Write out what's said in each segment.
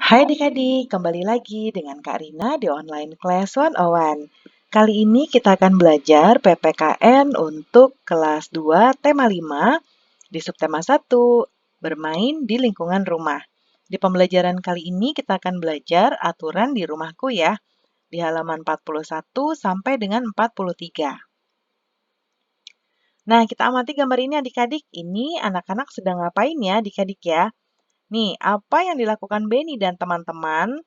Hai adik-adik, kembali lagi dengan Kak Rina di Online Class 101. Kali ini kita akan belajar PPKN untuk kelas 2 tema 5 di subtema 1, bermain di lingkungan rumah. Di pembelajaran kali ini kita akan belajar aturan di rumahku ya, di halaman 41 sampai dengan 43. Nah, kita amati gambar ini adik-adik. Ini anak-anak sedang ngapain ya adik-adik ya? Nih, apa yang dilakukan Benny dan teman-teman?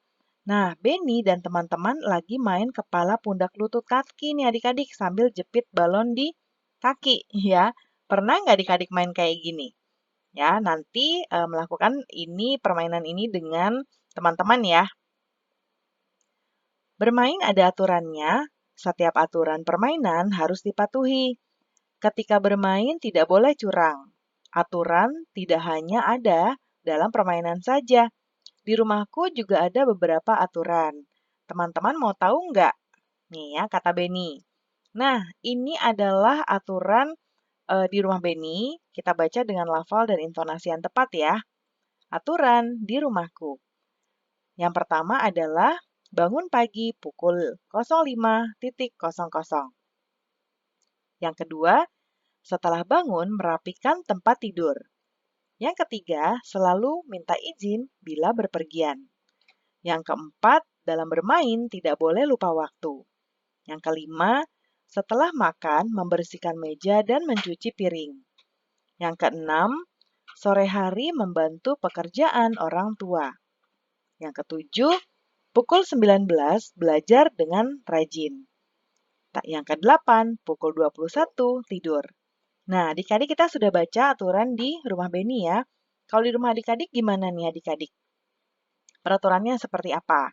Nah, Benny dan teman-teman lagi main kepala pundak lutut kaki nih adik-adik sambil jepit balon di kaki ya. Pernah nggak adik-adik main kayak gini? Ya, nanti melakukan permainan ini dengan teman-teman ya. Bermain ada aturannya. Setiap aturan permainan harus dipatuhi. Ketika bermain tidak boleh curang. Aturan tidak hanya ada dalam permainan saja. Di rumahku juga ada beberapa aturan. Teman-teman mau tahu nggak? Nih ya, kata Benny. Nah, ini adalah aturan di rumah Benny. Kita baca dengan lafal dan intonasi yang tepat ya. Aturan di rumahku. Yang pertama adalah bangun pagi pukul 05.00. Yang kedua, setelah bangun merapikan tempat tidur. Yang ketiga, selalu minta izin bila berpergian. Yang keempat, dalam bermain tidak boleh lupa waktu. Yang kelima, setelah makan membersihkan meja dan mencuci piring. Yang keenam, sore hari membantu pekerjaan orang tua. Yang ketujuh, pukul 19 belajar dengan rajin. Yang kedelapan, pukul 21 tidur. Nah, adik-adik kita sudah baca aturan di rumah Benny ya. Kalau di rumah adik-adik gimana nih adik-adik? Peraturannya seperti apa?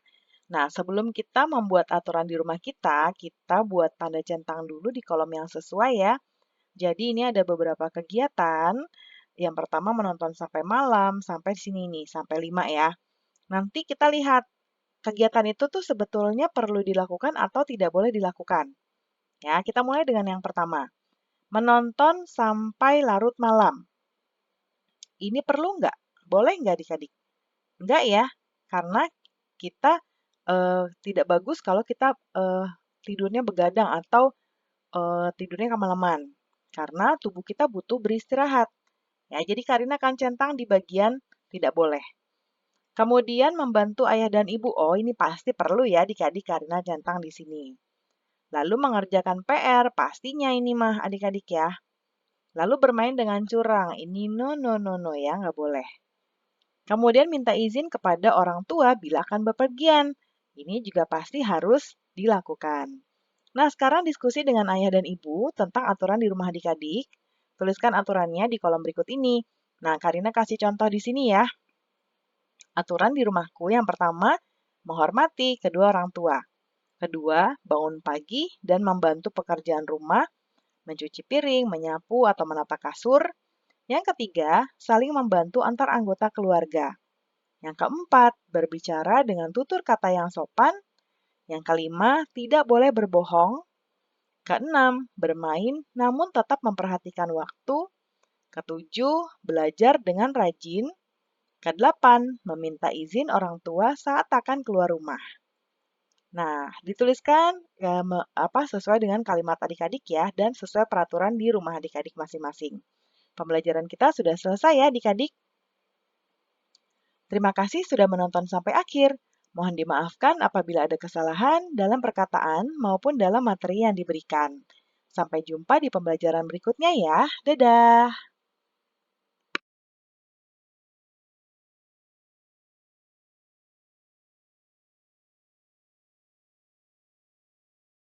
Nah, sebelum kita membuat aturan di rumah kita buat tanda centang dulu di kolom yang sesuai ya. Jadi ini ada beberapa kegiatan. Yang pertama menonton sampai malam, sampai sini nih, sampai 5 ya. Nanti kita lihat kegiatan itu tuh sebetulnya perlu dilakukan atau tidak boleh dilakukan. Ya, kita mulai dengan yang pertama. Menonton sampai larut malam. Ini perlu nggak? Boleh nggak adik-adik? Enggak ya, karena kita tidak bagus kalau kita tidurnya begadang atau tidurnya kemalaman. Karena tubuh kita butuh beristirahat. Ya, jadi Karina akan centang di bagian tidak boleh. Kemudian membantu ayah dan ibu. Oh, ini pasti perlu ya adik-adik Karina centang di sini. Lalu mengerjakan PR, pastinya ini mah adik-adik ya. Lalu bermain dengan curang. Ini no ya, nggak boleh. Kemudian minta izin kepada orang tua bila akan bepergian. Ini juga pasti harus dilakukan. Nah, sekarang diskusi dengan ayah dan ibu tentang aturan di rumah adik-adik. Tuliskan aturannya di kolom berikut ini. Nah, Karina kasih contoh di sini ya. Aturan di rumahku yang pertama, menghormati kedua orang tua. Kedua, bangun pagi dan membantu pekerjaan rumah, mencuci piring, menyapu, atau menata kasur. Yang ketiga, saling membantu antar anggota keluarga. Yang keempat, berbicara dengan tutur kata yang sopan. Yang kelima, tidak boleh berbohong. Keenam, bermain namun tetap memperhatikan waktu. Ketujuh, belajar dengan rajin. Kedelapan, meminta izin orang tua saat akan keluar rumah. Nah, dituliskan sesuai dengan kalimat adik-adik ya dan sesuai peraturan di rumah adik-adik masing-masing. Pembelajaran kita sudah selesai ya adik-adik. Terima kasih sudah menonton sampai akhir. Mohon dimaafkan apabila ada kesalahan dalam perkataan maupun dalam materi yang diberikan. Sampai jumpa di pembelajaran berikutnya ya. Dadah!